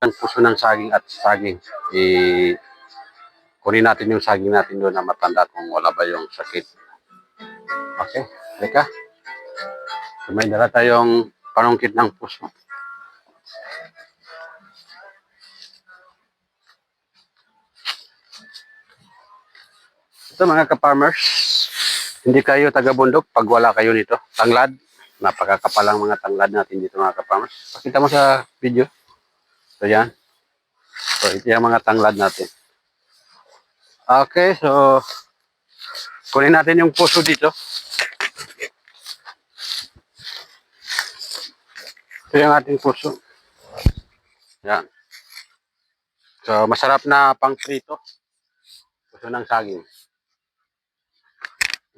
Ang puso ng saging at saging. Kunin natin yung saging natin doon na matanda kung wala ba yung sakit. Okay, halika. So, may dala tayong panungkit ng puso. Ito mga ka-farmers, hindi kayo taga-bundok pag wala kayo nito. Tanglad, napakakapalang mga tanglad natin dito mga ka-farmers. Pakita mo sa video. So yan. So ito yung mga tanglad natin. Okay, so kunin natin yung puso dito. Ito yung ating puso. Yan. So masarap na pang prito. Puso ng saging.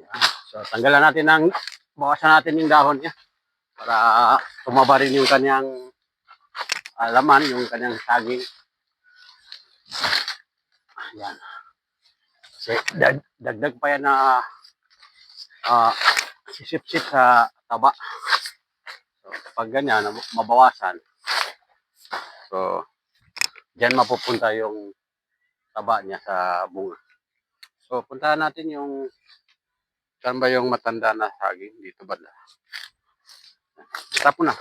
Yan. So tanggalan natin bawasan natin yung dahon niya para tumaba rin yung kanyang laman, yung kanyang saging. Yan. Kasi dagdag pa yan na sisip-sip sa taba. So, pag ganyan, mabawasan. So, diyan mapupunta yung taba niya sa bunga. So, puntahan natin yung saan ba yung matanda na saging dito ba? Stop mo na.